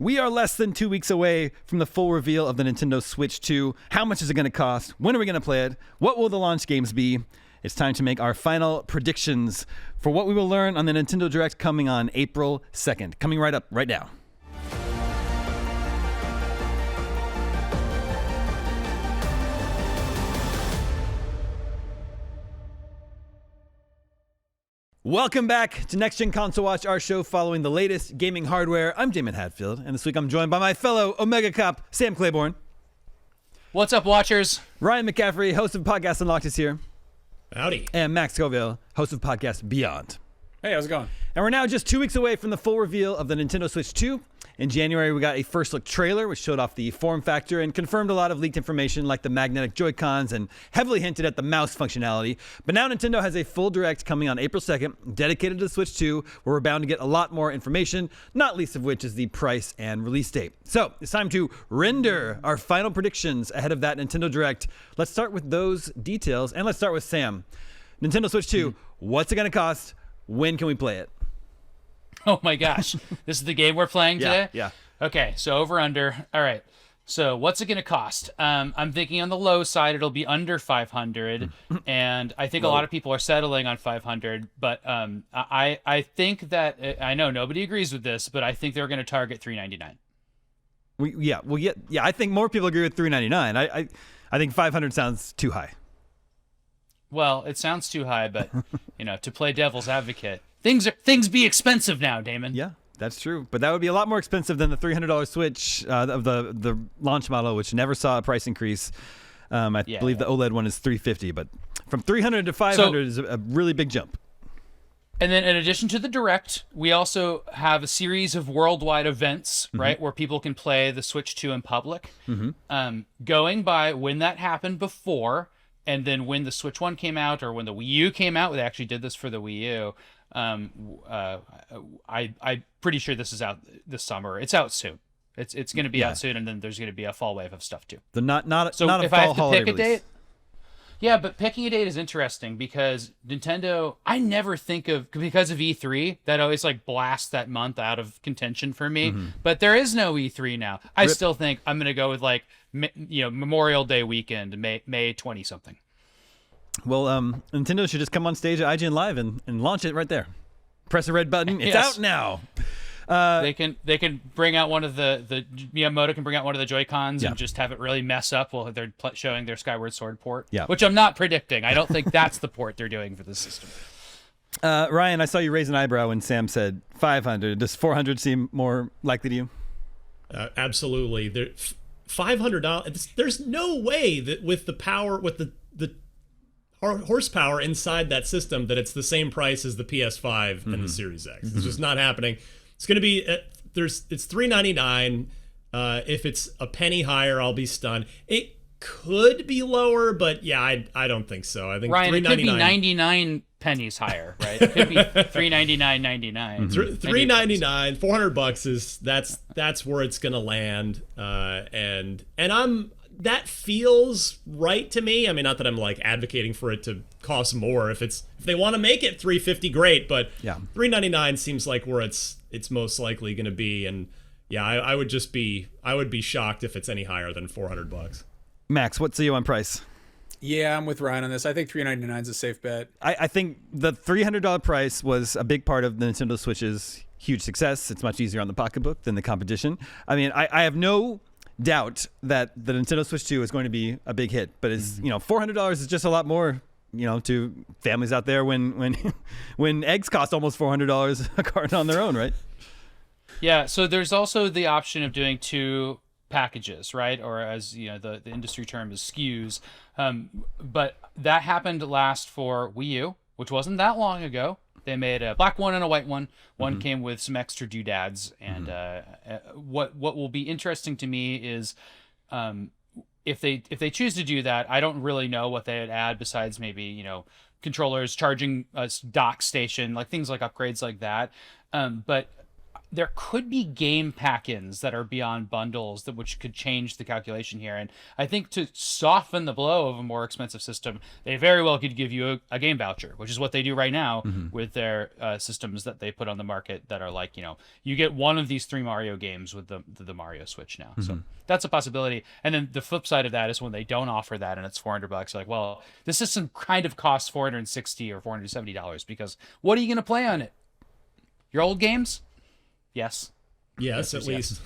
We are less than 2 weeks away from the full reveal of the Nintendo Switch 2. How much is it going to cost? When are we going to play it? What will the launch games be? It's time to make our final predictions for what we will learn on the Nintendo Direct coming on April 2nd. Coming right up right now. Welcome back to Next Gen Console Watch, our show following the latest gaming hardware. I'm Damon Hadfield, and this week I'm joined by my fellow Omega Cop, Sam Claiborn. What's up, watchers? Ryan McCaffrey, host of Podcast Unlocked, is here. Howdy. And Max Scoville, host of Podcast Beyond. Hey, how's it going? And we're now just 2 weeks away from the full reveal of the Nintendo Switch 2. In January, we got a first look trailer, which showed off the form factor and confirmed a lot of leaked information like the magnetic Joy-Cons and heavily hinted at the mouse functionality. But now Nintendo has a full Direct coming on April 2nd, dedicated to the Switch 2, where we're bound to get a lot more information, not least of which is the price and release date. So it's time to render our final predictions ahead of that Nintendo Direct. Let's start with those details, and let's start with Sam. Nintendo Switch 2, What's it going to cost? When can we play it? Oh my gosh. This is the game we're playing today? Yeah. Okay, so over under. All right. So what's it going to cost? I'm thinking on the low side it'll be under 500, and I think a lot of people are settling on 500, but I think that I know nobody agrees with this, but I think they're going to target 399. I think more people agree with 399. I think 500 sounds too high. Well, it sounds too high, but to play devil's advocate, things be expensive now, Damon. Yeah, that's true. But that would be a lot more expensive than the $300 Switch of the launch model, which never saw a price increase. I believe the OLED one is $350, but from 300 to 500 is a really big jump. And then in addition to the Direct, we also have a series of worldwide events, right, where people can play the Switch 2 in public. Going by when that happened before, and then when the Switch 1 came out, or when the Wii U came out, they actually did this for the Wii U. I'm pretty sure this is out this summer. It's out soon. It's going to be out soon, and then there's going to be a fall wave of stuff too. So not a if fall I have to holiday pick a release. date. Yeah, but picking a date is interesting because Nintendo, I never think of, because of E3, that always blasts that month out of contention for me. But there is no E3 now. I still think I'm going to go with Memorial Day weekend, May 20 something. Well, Nintendo should just come on stage at IGN Live and launch it right there. Press the red button. It's out now. They can bring out one of the Miyamoto can bring out one of the Joy-Cons and just have it really mess up while they're showing their Skyward Sword port. Yeah. Which I'm not predicting. I don't think that's the port they're doing for this system. Ryan, I saw you raise an eyebrow when Sam said 500. Does 400 seem more likely to you? Absolutely. $500. There's no way that with the power, with the horsepower inside that system, that it's the same price as the PS5 and the Series X. It's just not happening. It's going to be it's $399. If it's a penny higher, I'll be stunned. It could be lower, but yeah, I don't think so. I think Ryan, it could be 99 pennies higher, right? It could be $399.99. $399, $400 is that's where it's going to land. And that feels right to me. I mean, not that I'm advocating for it to cost more. If they want to make it $350, great. But $399 seems like where it's most likely going to be. And yeah, I would be shocked if it's any higher than $400. Max, what's you on price? Yeah, I'm with Ryan on this. I think $399 is a safe bet. I think the $300 price was a big part of the Nintendo Switch's huge success. It's much easier on the pocketbook than the competition. I mean, I have no doubt that the Nintendo Switch 2 is going to be a big hit, but it's $400 is just a lot more to families out there when eggs cost almost $400 a carton on their own, right? Yeah, so there's also the option of doing two packages, right? Or as the industry term is SKUs. But that happened last for Wii U, which wasn't that long ago. They made a black one and a white one. One came with some extra doodads. And what will be interesting to me is if they choose to do that, I don't really know what they'd add besides maybe controllers, charging a dock station, things like upgrades like that. But there could be game pack-ins that are beyond bundles that which could change the calculation here. And I think to soften the blow of a more expensive system, they very well could give you a game voucher, which is what they do right now with their systems that they put on the market that are like, you get one of these 3 Mario games with the Mario Switch now. So that's a possibility. And then the flip side of that is when they don't offer that and it's $400, like, well, this system kind of costs $460 or $470 because what are you going to play on it? Your old games? Yes. Yes, at least.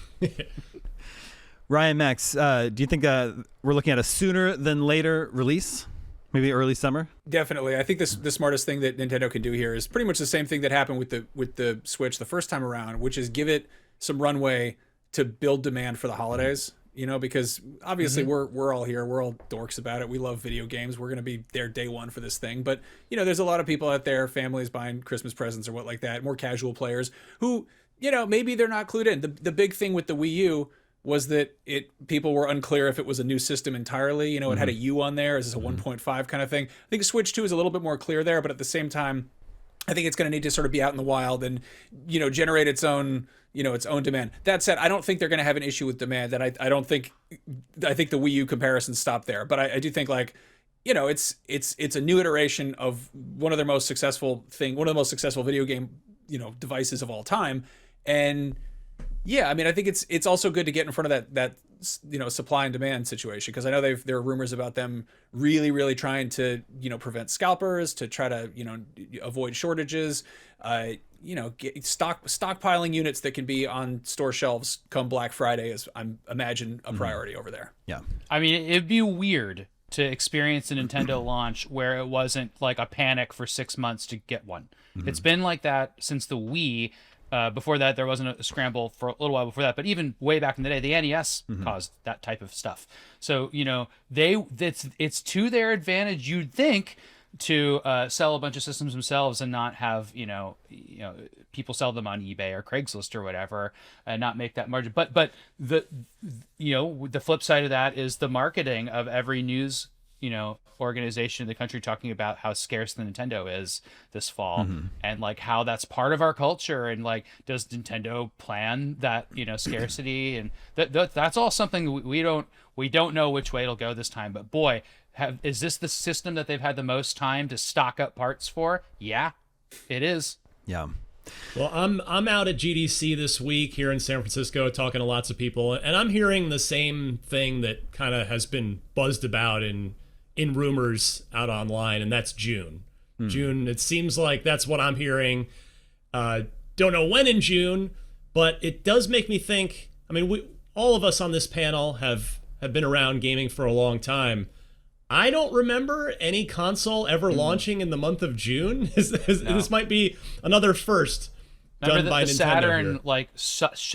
Ryan, Max, do you think we're looking at a sooner than later release? Maybe early summer? Definitely. I think the smartest thing that Nintendo can do here is pretty much the same thing that happened with the Switch the first time around, which is give it some runway to build demand for the holidays. Because obviously we're all here. We're all dorks about it. We love video games. We're going to be there day one for this thing. But, there's a lot of people out there, families buying Christmas presents or what like that, more casual players who, maybe they're not clued in. The big thing with the Wii U was that people were unclear if it was a new system entirely. It had a U on there. Is this a 1.5 kind of thing? I think Switch 2 is a little bit more clear there, but at the same time, I think it's going to need to sort of be out in the wild and, generate its own demand. That said, I don't think they're going to have an issue with demand. That I think the Wii U comparisons stop there. But I do think it's a new iteration of one of the most successful video game, devices of all time. And yeah, I think it's also good to get in front of that supply and demand situation, because I know there are rumors about them really, really trying to prevent scalpers, to try to avoid shortages, stockpiling units that can be on store shelves come Black Friday is, I imagine, a priority over there. Yeah, it'd be weird to experience a Nintendo launch where it wasn't like a panic for 6 months to get one. It's been like that since the Wii. Before that, there wasn't a scramble for a little while before that, but even way back in the day, the NES caused that type of stuff. So it's to their advantage, you'd think, to sell a bunch of systems themselves and not have people sell them on eBay or Craigslist or whatever, and not make that margin. But the flip side of that is the marketing of every news organization in the country talking about how scarce the Nintendo is this fall, and like how that's part of our culture, and like, does Nintendo plan that scarcity, and that's all something we don't know which way it'll go this time. But boy, is this the system that they've had the most time to stock up parts for? Yeah, it is. Yeah. Well, I'm out at GDC this week here in San Francisco talking to lots of people, and I'm hearing the same thing that kind of has been buzzed about in rumors out online, and that's June. June, it seems like that's what I'm hearing. Don't know when in June, but it does make me think. All of us on this panel have been around gaming for a long time. I don't remember any console ever launching in the month of June. This might be another first done by the Nintendo Saturn here.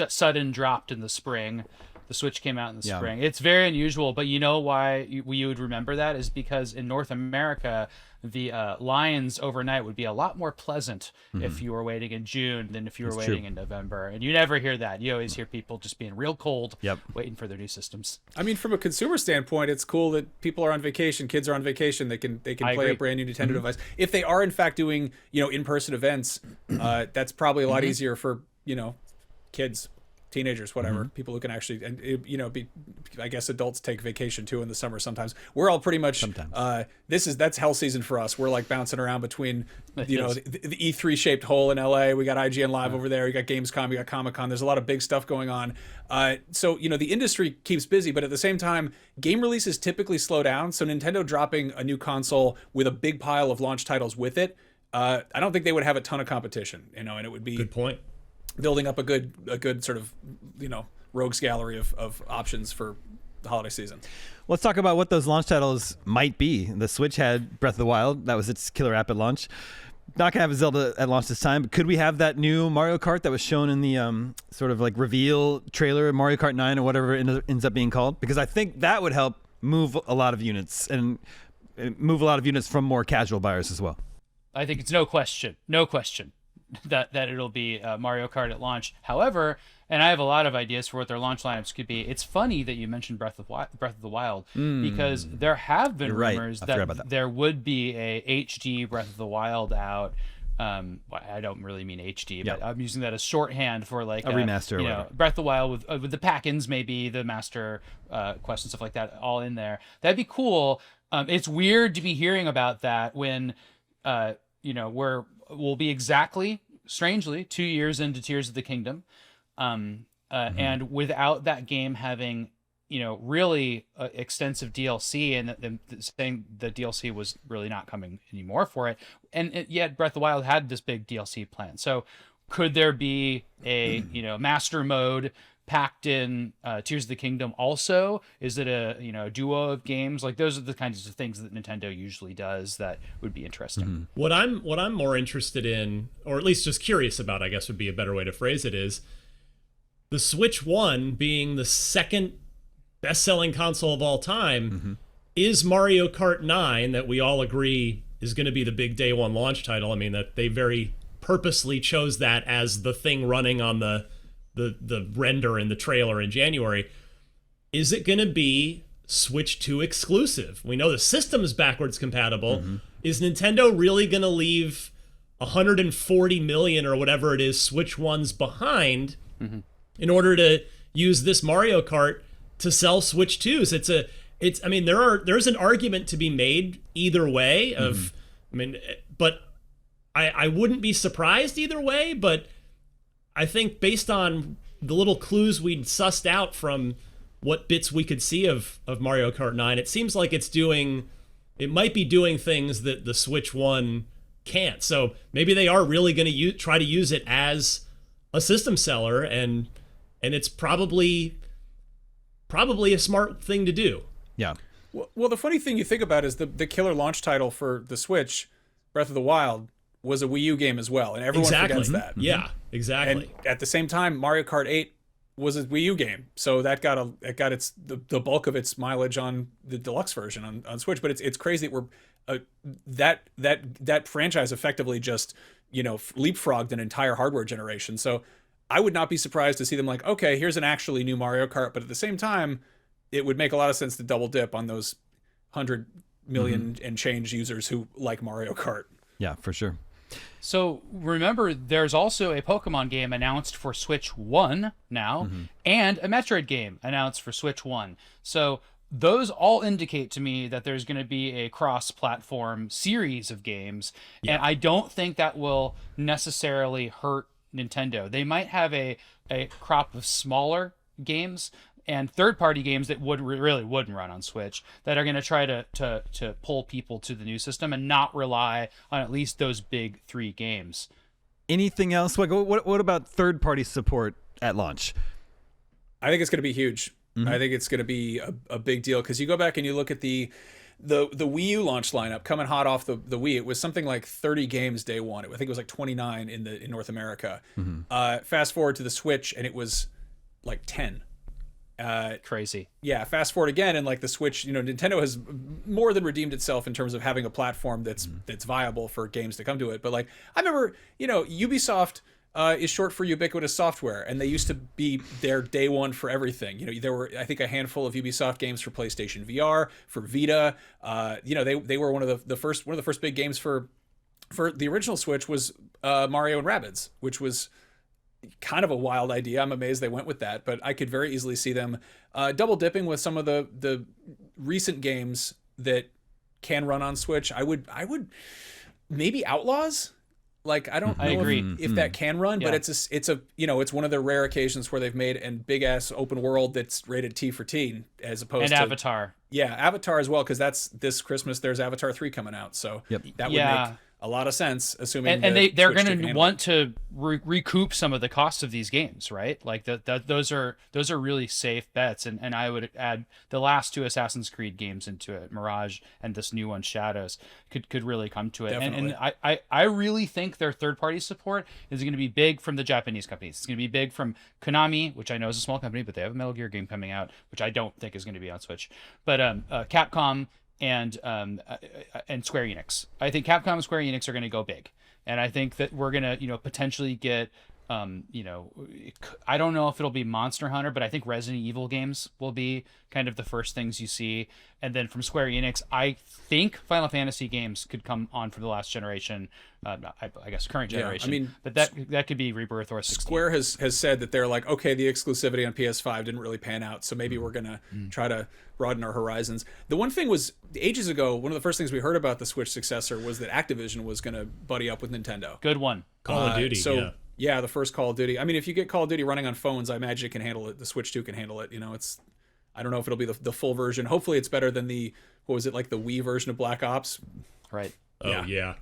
sudden dropped in the spring. The Switch came out in the spring. It's very unusual, but you know why you would remember that is because in North America, the lines overnight would be a lot more pleasant if you were waiting in June than if you were waiting in November. And you never hear that. You always hear people just being real cold, waiting for their new systems. From a consumer standpoint, it's cool that people are on vacation, kids are on vacation, they can play a brand new Nintendo device. If they are in fact doing in-person events, that's probably a lot easier for kids, teenagers, whatever, people who can actually, and I guess adults take vacation too in the summer sometimes. We're all pretty much that's hell season for us. We're like bouncing around between the E3 shaped hole in LA. We got IGN Live over there, we got Gamescom, we got Comic-Con. There's a lot of big stuff going on. So the industry keeps busy, but at the same time, game releases typically slow down. So Nintendo dropping a new console with a big pile of launch titles with it, I don't think they would have a ton of competition, and it would be good point. Building up a good sort of rogues gallery of options for the holiday season. Let's talk about what those launch titles might be. The Switch had Breath of the Wild. That was its killer app at launch. Not gonna have a Zelda at launch this time, but could we have that new Mario Kart that was shown in the sort of like reveal trailer, Mario Kart 9 or whatever it ends up being called? Because I think that would help move a lot of units from more casual buyers as well. I think it's no question that it'll be Mario Kart at launch. However, and I have a lot of ideas for what their launch lineups could be. It's funny that you mentioned Breath of the Wild because there have been rumors that there would be a HD Breath of the Wild out I don't really mean HD, Yeah. but I'm using that as shorthand for like A remaster or you know, whatever. Breath of the Wild with the pack-ins, maybe the master quest and stuff like that, all in there. That'd be cool. It's weird to be hearing about that when you know, we'll be exactly, strangely, 2 years into Tears of the Kingdom, and without that game having, you know, really extensive DLC, and saying the DLC was really not coming anymore for it, and yet Breath of the Wild had this big DLC plan. So could there be a, you know, master mode packed in Tears of the Kingdom also? Is it a, you know, duo of games? Like, those are the kinds of things that Nintendo usually does that would be interesting. What I'm more interested in, or at least just curious about, I guess would be a better way to phrase it, is the Switch 1 being the second best-selling console of all time. Is Mario Kart 9, that we all agree is going to be the big day one launch title, I mean, that they very purposely chose that as the thing running on the render in the trailer in January, is it going to be Switch 2 exclusive? We know the system is backwards compatible. Is Nintendo really going to leave 140 million or whatever it is Switch 1s behind in order to use this Mario Kart to sell Switch 2s? I mean, there's an argument to be made either way of, I mean, but I wouldn't be surprised either way, but I think based on the little clues we'd sussed out from what bits we could see of Mario Kart 9, it seems like it might be doing things that the Switch 1 can't. So maybe they are really going to try to use it as a system seller, and it's probably a smart thing to do. Yeah. Well, the funny thing you think about is the killer launch title for the Switch, Breath of the Wild, was a Wii U game as well, and everyone forgets that. Yeah, exactly. And at the same time, Mario Kart 8 was a Wii U game, so that got the bulk of its mileage on the deluxe version on Switch. But it's crazy that we're that franchise effectively just, you know, leapfrogged an entire hardware generation. So I would not be surprised to see them like, okay, here's an actually new Mario Kart, but at the same time, it would make a lot of sense to double dip on those 100 million and change users who like Mario Kart. Yeah, for sure. So remember, there's also a Pokemon game announced for Switch 1 now, and a Metroid game announced for Switch 1. So those all indicate to me that there's going to be a cross-platform series of games, and I don't think that will necessarily hurt Nintendo. They might have a crop of smaller games and third-party games that really wouldn't run on Switch, that are going to try to pull people to the new system and not rely on at least those big 3 games. Anything else? What about third-party support at launch? I think it's going to be huge. I think it's going to be a big deal, because you go back and you look at the Wii U launch lineup coming hot off the Wii. It was something like 30 games day one. I think it was like 29 in North America. Fast forward to the Switch, and it was like 10. Crazy. Yeah, fast forward again, and like the Switch, you know, Nintendo has more than redeemed itself in terms of having a platform that's viable for games to come to it. But like, I remember, you know, Ubisoft is short for ubiquitous software, and they used to be there day one for everything. You know, there were, I think, a handful of Ubisoft games for PlayStation VR, for Vita. You know, they were one of the first big games for the original Switch was Mario and Rabbids, which was kind of a wild idea. I'm amazed they went with that, but I could very easily see them double dipping with some of the recent games that can run on Switch. I would maybe Outlaws. Like, I don't know if that can run, but it's a you know, it's one of the rare occasions where they've made a big ass open world that's rated T for teen, as opposed to Avatar. Yeah, Avatar as well, because that's this Christmas. There's Avatar 3 coming out, so that would make a lot of sense, assuming and they're going to want to recoup some of the costs of these games, right? Like those are really safe bets, and I would add the last 2 Assassin's Creed games into it, Mirage and this new one, Shadows, could really come to it. Definitely. And I really think their third-party support is going to be big from the Japanese companies. It's going to be big from Konami, which I know is a small company, but they have a Metal Gear game coming out, which I don't think is going to be on Switch. But Capcom and Square Enix. I think Capcom and Square Enix are going to go big, and I think that we're going to, you know, potentially get I don't know if it'll be Monster Hunter, but I think Resident Evil games will be kind of the first things you see. And then from Square Enix, I think Final Fantasy games could come on for the last generation, I guess current generation. I mean, but that could be Rebirth or 16. Square has said that they're like, okay, the exclusivity on PS5 didn't really pan out, so maybe we're gonna try to broaden our horizons. The one thing was, ages ago, one of the first things we heard about the Switch successor was that Activision was gonna buddy up with Nintendo. Good one. Call of Duty. Yeah, the first Call of Duty. I mean, if you get Call of Duty running on phones, I imagine it can handle it. The Switch 2 can handle it. I don't know if it'll be the full version. Hopefully it's better than the Wii version of Black Ops. Right. Oh, yeah.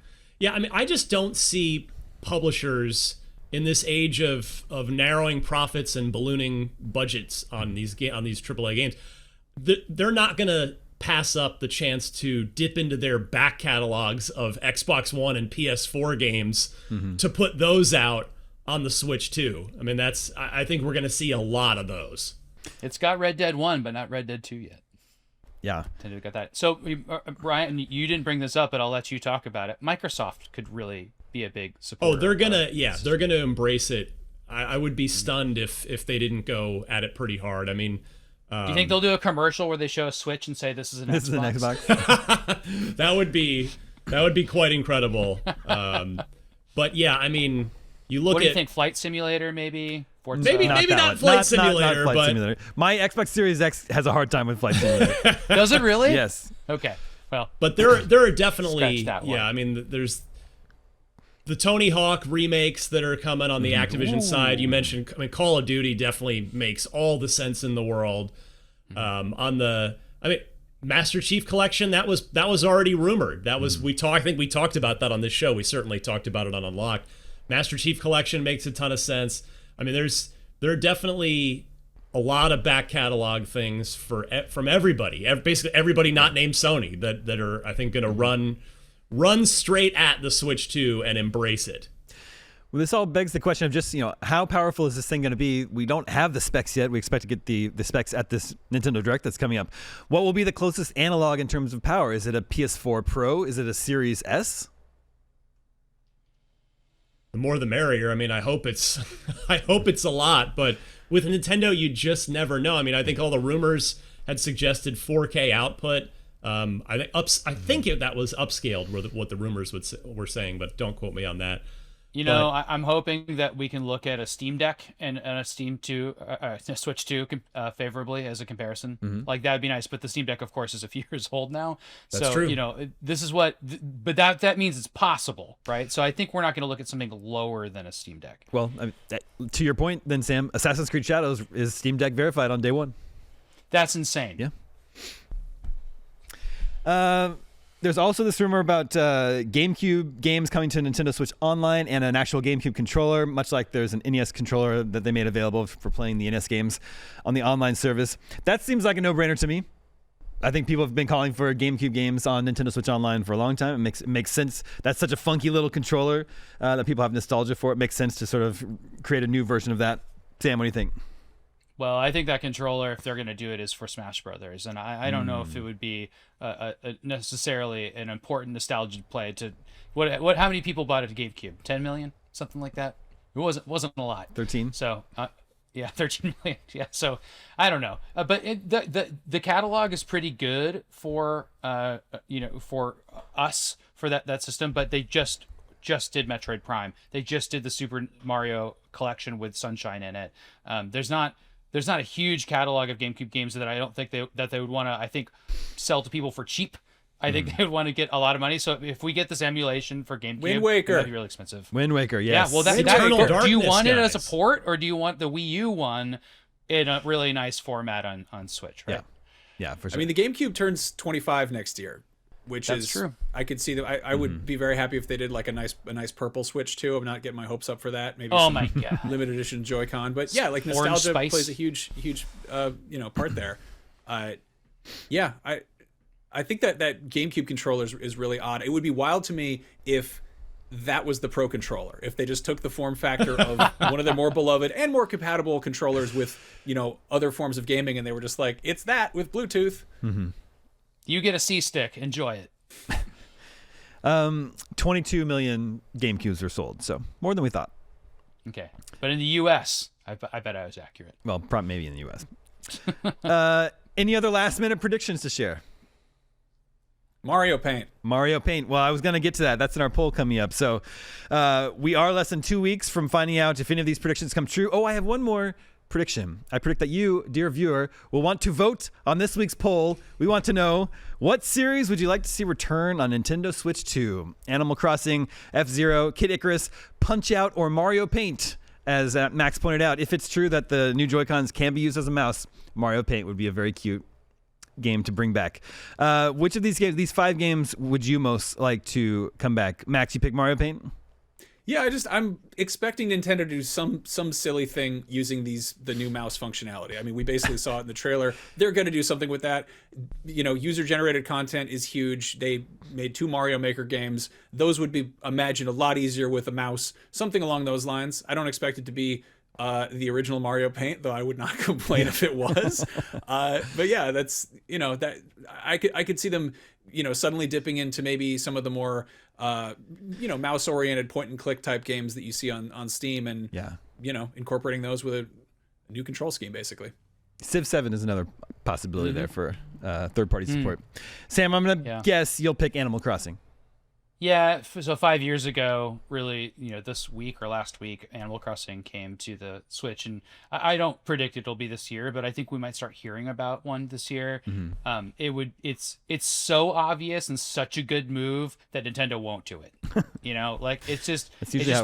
I mean, I just don't see publishers in this age of narrowing profits and ballooning budgets on these AAA games. They're not going to pass up the chance to dip into their back catalogs of Xbox One and PS4 games to put those out on the Switch too. I mean, I think we're going to see a lot of those. It's got Red Dead 1, but not Red Dead 2 yet. Yeah. Nintendo got that. So, Brian, you didn't bring this up, but I'll let you talk about it. Microsoft could really be a big supporter. Oh, they're gonna embrace it. I would be stunned if they didn't go at it pretty hard. I mean, do you think they'll do a commercial where they show a Switch and say this is an Xbox? This is an Xbox. That would be quite incredible. But yeah, I mean, you look what do you at think? Flight Simulator, maybe? Forza? maybe not Flight Simulator, not Flight but Simulator. My Xbox Series X has a hard time with Flight Simulator. Does it really? Yes. Okay. Well, but there are definitely scratch that one. I mean, there's the Tony Hawk remakes that are coming on the Activision side. You mentioned, I mean, Call of Duty definitely makes all the sense in the world. Master Chief Collection, that was already rumored. That was I think we talked about that on this show. We certainly talked about it on Unlocked. Master Chief Collection makes a ton of sense. I mean, there are definitely a lot of back catalog things from everybody, basically everybody not named Sony that are, I think, going to run straight at the Switch 2 and embrace it. Well, this all begs the question of just, how powerful is this thing going to be? We don't have the specs yet. We expect to get the specs at this Nintendo Direct that's coming up. What will be the closest analog in terms of power? Is it a PS4 Pro? Is it a Series S? The more the merrier. I mean, I hope it's a lot, but with Nintendo, you just never know. I mean, I think all the rumors had suggested 4K output. I think that was upscaled, what the rumors were saying, but don't quote me on that. I'm hoping that we can look at a Steam Deck and a Steam 2, a Switch 2 favorably as a comparison. Like, that'd be nice. But the Steam Deck, of course, is a few years old now. That's true. This is but that means it's possible, right? So I think we're not going to look at something lower than a Steam Deck. Well, to your point, then, Sam, Assassin's Creed Shadows is Steam Deck verified on day one. That's insane. Yeah. There's also this rumor about GameCube games coming to Nintendo Switch Online and an actual GameCube controller, much like there's an NES controller that they made available for playing the NES games on the online service. That seems like a no-brainer to me. I think people have been calling for GameCube games on Nintendo Switch Online for a long time. It makes sense. That's such a funky little controller that people have nostalgia for. It makes sense to sort of create a new version of that. Sam, what do you think? Well, I think that controller, if they're going to do it, is for Smash Brothers, and I don't know if it would be necessarily an important nostalgia play. To how many people bought it to GameCube? 10 million, something like that. It wasn't a lot. 13. So 13 million. Yeah. So I don't know, but the catalog is pretty good for for us for that system. But they just did Metroid Prime. They just did the Super Mario collection with Sunshine in it. There's not a huge catalog of GameCube games that I don't think they would want to, I think, sell to people for cheap. I think they would want to get a lot of money. So if we get this emulation for GameCube, Wind Waker, that'd be really expensive. Wind Waker, yes. Yeah, well, do you want it as a port, or do you want the Wii U one in a really nice format on Switch? Right? Yeah, for sure. I mean, the GameCube turns 25 next year, which That's is true. I could see that. I would be very happy if they did like a nice purple Switch too. I'm not getting my hopes up for that. Maybe my God, limited edition Joy-Con, but yeah, like Orange nostalgia Spice. plays a huge part there. I think that GameCube controller is really odd. It would be wild to me if that was the Pro controller. If they just took the form factor of one of their more beloved and more compatible controllers with other forms of gaming, and they were just like, it's that with Bluetooth. Mm-hmm. You get a C-stick. Enjoy it. 22 million GameCubes were sold, so more than we thought. Okay, but in the U.S., I bet I was accurate. Well, probably maybe in the U.S. Any other last-minute predictions to share? Mario Paint. Mario Paint. Well, I was going to get to that. That's in our poll coming up. So we are less than 2 weeks from finding out if any of these predictions come true. Oh, I have one more prediction. I predict that you, dear viewer, will want to vote on this week's poll. We want to know, what series would you like to see return on Nintendo Switch 2? Animal Crossing, F-Zero, Kid Icarus, Punch-Out, or Mario Paint? As Max pointed out, if it's true that the new Joy-Cons can be used as a mouse, Mario Paint would be a very cute game to bring back. Which of these games, these 5 games, would you most like to come back? Max, you pick Mario Paint? Yeah, I'm expecting Nintendo to do some silly thing using the new mouse functionality. I mean, we basically saw it in the trailer. They're going to do something with that. You know, user-generated content is huge. They made 2 Mario Maker games. Those would be, imagine, a lot easier with a mouse. Something along those lines. I don't expect it to be the original Mario Paint, though I would not complain if it was. But yeah, that's, you know, that I could see them, you know, suddenly dipping into maybe some of the more you know, mouse-oriented point-and-click type games that you see on Steam, and you know, incorporating those with a new control scheme, basically. Civ 7 is another possibility there for third-party support. Sam, I'm gonna guess you'll pick Animal Crossing. Yeah, so 5 years ago, really, you know, this week or last week, Animal Crossing came to the Switch, and I don't predict it'll be this year, but I think we might start hearing about one this year. It's so obvious and such a good move that Nintendo won't do it. You know, like it just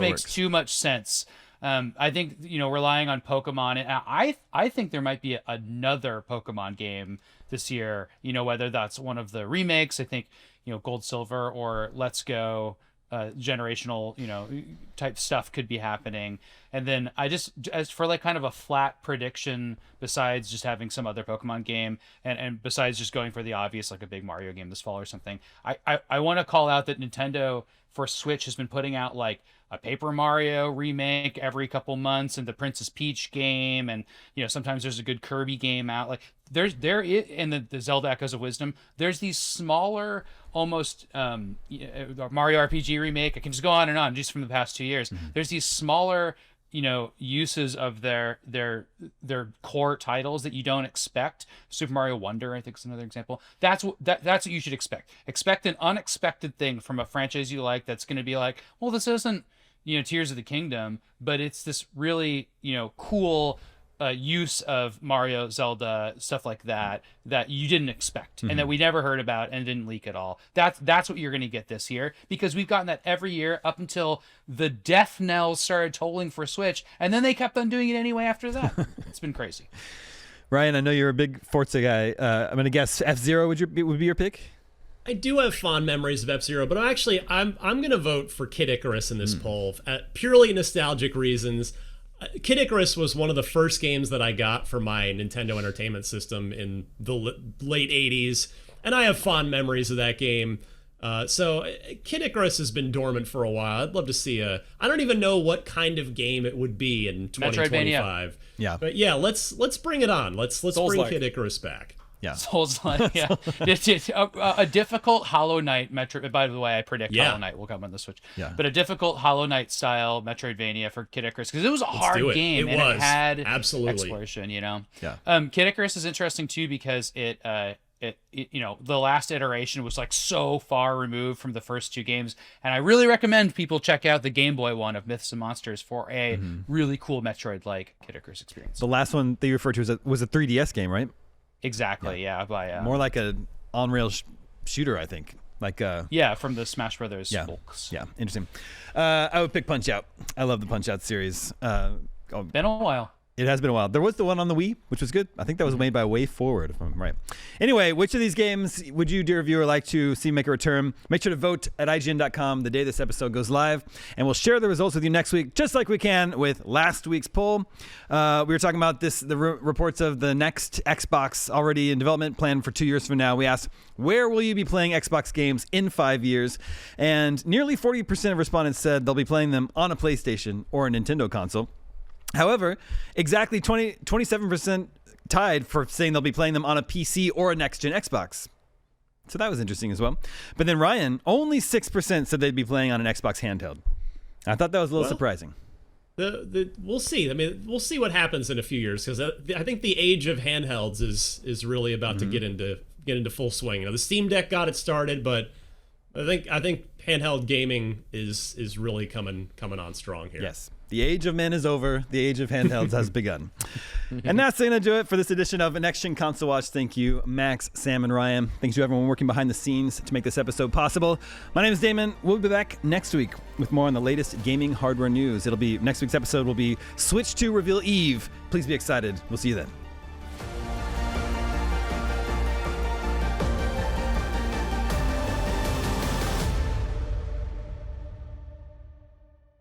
makes too much sense. I think, you know, relying on Pokemon, and I think there might be another Pokemon game this year. You know, whether that's one of the remakes, I think, you know, Gold, Silver, or Let's Go, generational, you know, type stuff could be happening. And then as for like kind of a flat prediction, besides just having some other Pokemon game, and besides just going for the obvious, like a big Mario game this fall or something, I want to call out that Nintendo for Switch has been putting out like a Paper Mario remake every couple months, and the Princess Peach game, and, you know, sometimes there's a good Kirby game out. Like and the Zelda Echoes of Wisdom, there's these smaller, almost Mario RPG remake. I can just go on and on just from the past 2 years. There's these smaller, you know, uses of their core titles that you don't expect. Super Mario Wonder, I think, is another example. That's what you should expect. Expect an unexpected thing from a franchise you like that's going to be like, well, this isn't, you know, Tears of the Kingdom, but it's this really, you know, cool use of Mario, Zelda, stuff like that you didn't expect, and that we never heard about and didn't leak at all. That's what you're going to get this year, because we've gotten that every year up until the death knell started tolling for Switch, and then they kept on doing it anyway after that. It's been crazy. Ryan, I know you're a big Forza guy. I'm going to guess F-Zero would be your pick? I do have fond memories of F-Zero, but I'm going to vote for Kid Icarus in this poll at purely nostalgic reasons. Kid Icarus was one of the first games that I got for my Nintendo Entertainment System in the late 80s, and I have fond memories of that game. So Kid Icarus has been dormant for a while. I'd love to see I don't even know what kind of game it would be in 2025. Yeah. But yeah, let's bring it on. Let's bring Kid Icarus back. Yeah. Souls-like, yeah. It's a difficult Hollow Knight Metro. By the way, I predict Hollow Knight will come on the Switch. Yeah. But a difficult Hollow Knight style Metroidvania for Kid Icarus, because it was a hard game, it had exploration. You know. Yeah. Kid Icarus is interesting too, because it you know, the last iteration was like so far removed from the first 2 games, and I really recommend people check out the Game Boy one of Myths and Monsters for a really cool Metroid-like Kid Icarus experience. The last one they referred to was a 3DS game, right? Exactly. Yeah. By more like a on-rail shooter, I think. Like from the Smash Brothers folks. Yeah, interesting. I would pick Punch-Out. I love the Punch-Out series. Been a while. It has been a while. There was the one on the Wii, which was good. I think that was made by Way Forward, if I'm right. Anyway, which of these games would you, dear viewer, like to see make a return? Make sure to vote at IGN.com the day this episode goes live, and we'll share the results with you next week, just like we can with last week's poll. We were talking about the reports of the next Xbox already in development, planned for 2 years from now. We asked, where will you be playing Xbox games in 5 years? And nearly 40% of respondents said they'll be playing them on a PlayStation or a Nintendo console. However, exactly 27% tied for saying they'll be playing them on a PC or a next-gen Xbox. So that was interesting as well. But then Ryan, only 6% said they'd be playing on an Xbox handheld. I thought that was a little surprising. We'll see. I mean, we'll see what happens in a few years, because I think the age of handhelds is really about to get into full swing. You know, the Steam Deck got it started, but I think handheld gaming is really coming on strong here. Yes. The age of men is over. The age of handhelds has begun. And that's going to do it for this edition of Next Gen Console Watch. Thank you, Max, Sam, and Ryan. Thanks to everyone working behind the scenes to make this episode possible. My name is Damon. We'll be back next week with more on the latest gaming hardware news. Next week's episode will be Switch 2 Reveal Eve. Please be excited. We'll see you then.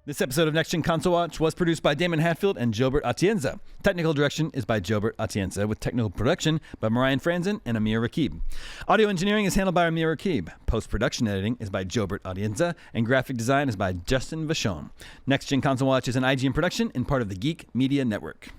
This episode of Next Gen Console Watch was produced by Damon Hatfield and Jobert Atienza. Technical direction is by Jobert Atienza, with technical production by Marian Franzen and Amir Rakib. Audio engineering is handled by Amir Rakib. Post-production editing is by Jobert Atienza, and graphic design is by Justin Vachon. Next Gen Console Watch is an IGN production and part of the Geek Media Network.